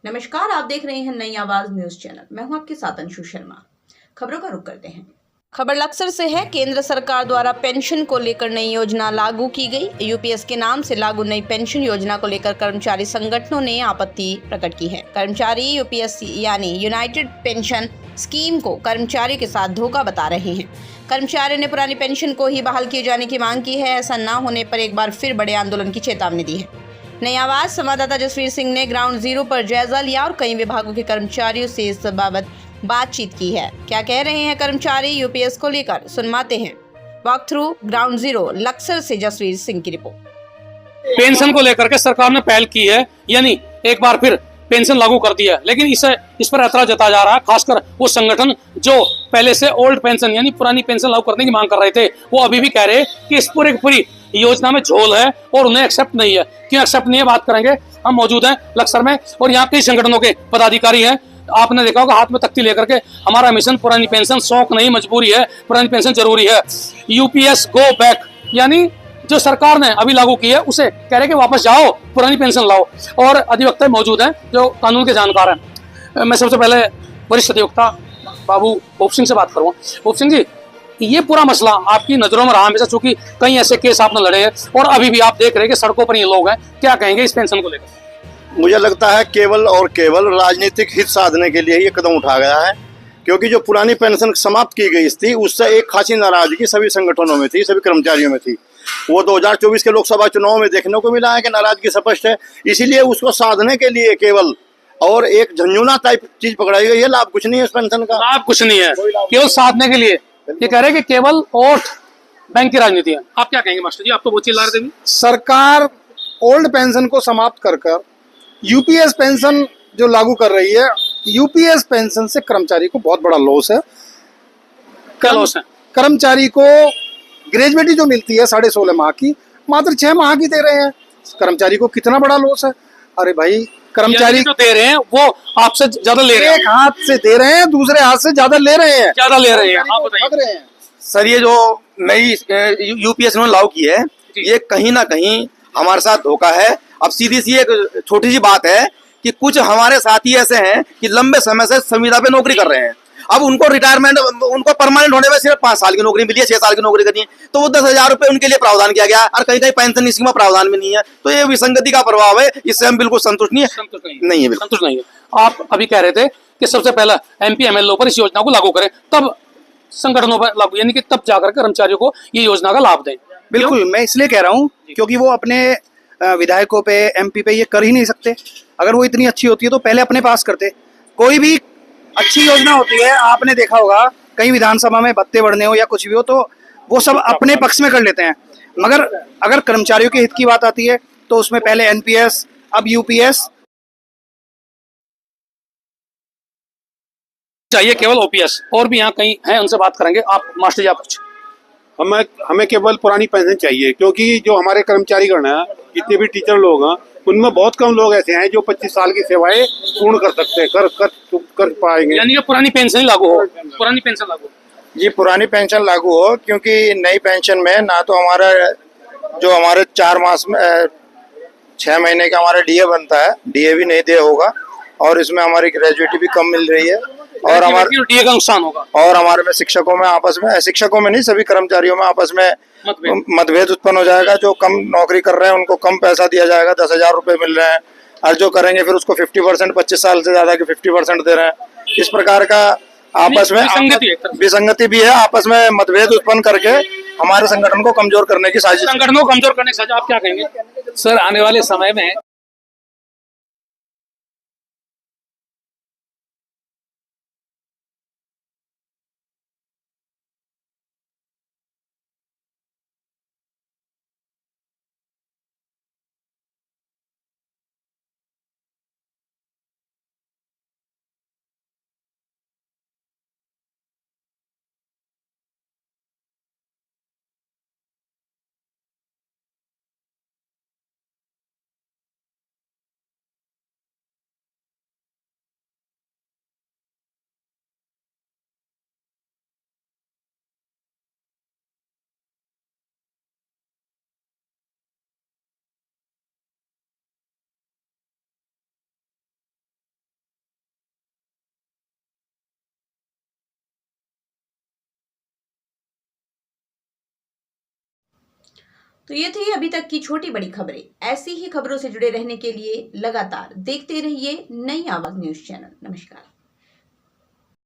नमस्कार, आप देख रहे हैं नई आवाज न्यूज चैनल। मैं हूं आपके साथ अंशु शर्मा। खबरों का रुख करते हैं। खबर लक्सर से है। केंद्र सरकार द्वारा पेंशन को लेकर नई योजना लागू की गई। यूपीएस के नाम से लागू नई पेंशन योजना को लेकर कर्मचारी संगठनों ने आपत्ति प्रकट की है। कर्मचारी यूपीएस यानी यूनाइटेड पेंशन स्कीम को कर्मचारियों के साथ धोखा बता रहे हैं। कर्मचारियों ने पुरानी पेंशन को ही बहाल किए जाने की मांग की है। ऐसा न होने पर एक बार फिर बड़े आंदोलन की चेतावनी दी है। नई आवाज संवाददाता जसवीर सिंह ने ग्राउंड जीरो पर जायजा लिया और कई विभागों के कर्मचारियों से इस बाबत बातचीत की है। क्या कह रहे हैं कर्मचारी यूपीएस को लेकर, सुनवाते हैं। Walk through ground zero Laksar से जसवीर सिंह की रिपोर्ट। पेंशन को लेकर के सरकार ने पहल की है, यानी एक बार फिर पेंशन लागू कर दिया है, लेकिन इस पर ऐतराज जताया जा रहा है। खासकर वो संगठन जो पहले से ओल्ड पेंशन यानी पुरानी पेंशन लागू करने की मांग कर रहे थे, वो अभी भी कह रहे हैं कि इस पूरी योजना में झोल है और उन्हें एक्सेप्ट नहीं है। क्यों एक्सेप्ट नहीं है, बात करेंगे। हम मौजूद हैं लक्सर में और यहाँ कई संगठनों के पदाधिकारी हैं। आपने देखा होगा हाथ में तख्ती लेकर के, हमारा मिशन पुरानी पेंशन शौक नहीं मजबूरी है, पुरानी पेंशन जरूरी है। यूपीएस गो बैक, यानी जो सरकार ने अभी लागू की है उसे कह रहे कि वापस जाओ, पुरानी पेंशन लाओ। और अधिवक्ता मौजूद हैं जो कानून के जानकार हैं। मैं सबसे पहले वरिष्ठ अधिवक्ता बाबू भूप सिंह से बात करूंगा। भूप सिंह जी, ये पूरा मसला आपकी नजरों में रहा हमेशा, चूंकि कई ऐसे केस आपने लड़े हैं और अभी भी आप देख रहे हैं कि सड़कों पर ये लोग हैं, क्या कहेंगे इस पेंशन को लेकर? मुझे लगता है केवल और केवल राजनीतिक हित साधने के लिए ये कदम उठा गया है, क्योंकि जो पुरानी पेंशन समाप्त की गई थी उससे एक खासी नाराजगी सभी संगठनों में थी, सभी कर्मचारियों में थी। वो 2024 के लोकसभा चुनाव में देखने को मिला है कि नाराजगी स्पष्ट है। इसीलिए उसको साधने के लिए केवल और एक झंझुना टाइप चीज पकड़ाई गई है। लाभ कुछ नहीं है इस पेंशन का, लाभ कुछ नहीं है, केवल साधने के लिए ये कह रहे हैं कि केवल वोट बैंक की राजनीति है। आप क्या कहेंगे मास्टर जी? आप तो बहुत चिल्ला रहे थे। सरकार ओल्ड पेंशन को समाप्त कर यूपीएस पेंशन जो लागू कर रही है, यूपीएस पेंशन से कर्मचारी को बहुत बड़ा लॉस है। क्या लॉस है? कर्मचारी को ग्रेजुएटी जो मिलती है 16.5 माह की, मात्र 6 माह की दे रहे हैं। कर्मचारी को कितना बड़ा लॉस है। अरे भाई, कर्मचारी जो दे रहे हैं वो आपसे ज्यादा ले रहे हैं, एक हाथ से दे रहे हैं, दूसरे हाथ से ज्यादा ले रहे हैं, ज्यादा ले रहे हैं। कर्मचारी आप को बताइए। ठग रहे हैं। सर, ये जो नई यूपीएस ने लागू की है, ये कहीं ना कहीं हमारे साथ धोखा है। अब सीधी सी एक छोटी सी बात है कि कुछ हमारे साथी ऐसे हैं कि लंबे समय से संविदा पे नौकरी कर रहे हैं। अब उनको रिटायरमेंट, उनको परमानेंट होने में सिर्फ 5 साल की नौकरी मिली है, 6 साल की नौकरी करनी है, तो वो 10,000 रुपए उनके लिए प्रावधान किया गया और कहीं कहीं पेंशन स्कीम में प्रावधान भी नहीं है। तो ये विसंगति का प्रभाव है, इससे हम बिल्कुल संतुष्ट नहीं है। नहीं है, बिल्कुल संतुष्ट नहीं है। आप अभी कह रहे थे कि सबसे पहला एमपी एमएलओ पर इस योजना को लागू करें, तब संगठनों पर लागू, यानी कि तब जाकर कर्मचारियों को ये योजना का लाभ दें। बिल्कुल, मैं इसलिए कह रहा हूँ क्योंकि वो अपने विधायकों पे, एमपी पे ये कर ही नहीं सकते। अगर वो इतनी अच्छी होती है तो पहले अपने पास करते। कोई भी अच्छी योजना होती है, आपने देखा होगा कहीं विधानसभा में भत्ते बढ़ने हो या कुछ भी हो, तो वो सब अपने पक्ष में कर लेते हैं। मगर अगर कर्मचारियों के हित की बात आती है तो उसमें पहले एनपीएस, अब यूपीएस चाहिए, केवल ओपीएस। और भी यहाँ कहीं हैं, उनसे बात करेंगे। आप मास्टर जी, आप कुछ? हमें केवल पुरानी पेंशन चाहिए, क्योंकि जो हमारे कर्मचारीगण हैं, जितने भी टीचर लोग हैं, उनमें बहुत कम लोग ऐसे हैं जो 25 साल की सेवाएं पूर्ण कर सकते हैं, कर पाएंगे। यानी कि पुरानी पेंशन ही लागू हो, पुरानी पेंशन लागू। जी पुरानी पेंशन लागू हो, क्योंकि नई पेंशन में ना तो हमारे 4 मास में 6 महीने का हमारा डीए बनता है, डीए भी नहीं दे होगा, और इसमें हमारी ग्रेजुएटी भी कम मिल रही है, और हमारे डीए का नुकसान होगा। और हमारे में शिक्षकों में नहीं, सभी कर्मचारियों में आपस में मतभेद उत्पन्न हो जाएगा। जो कम नौकरी कर रहे हैं उनको कम पैसा दिया जाएगा, 10,000 रुपए मिल रहे हैं, और जो करेंगे फिर उसको 50%, 25 साल से ज्यादा की 50% दे रहे हैं। इस प्रकार का आपस में विसंगति भी है, आपस में मतभेद उत्पन्न करके हमारे संगठन को कमजोर करने की साजिश। संगठनों को कमजोर करने की साजिश। आप क्या कहेंगे सर? आने वाले समय में तो ये थी अभी तक की छोटी बड़ी खबरें। ऐसी ही खबरों से जुड़े रहने के लिए लगातार देखते रहिए नई आवाज न्यूज चैनल। नमस्कार।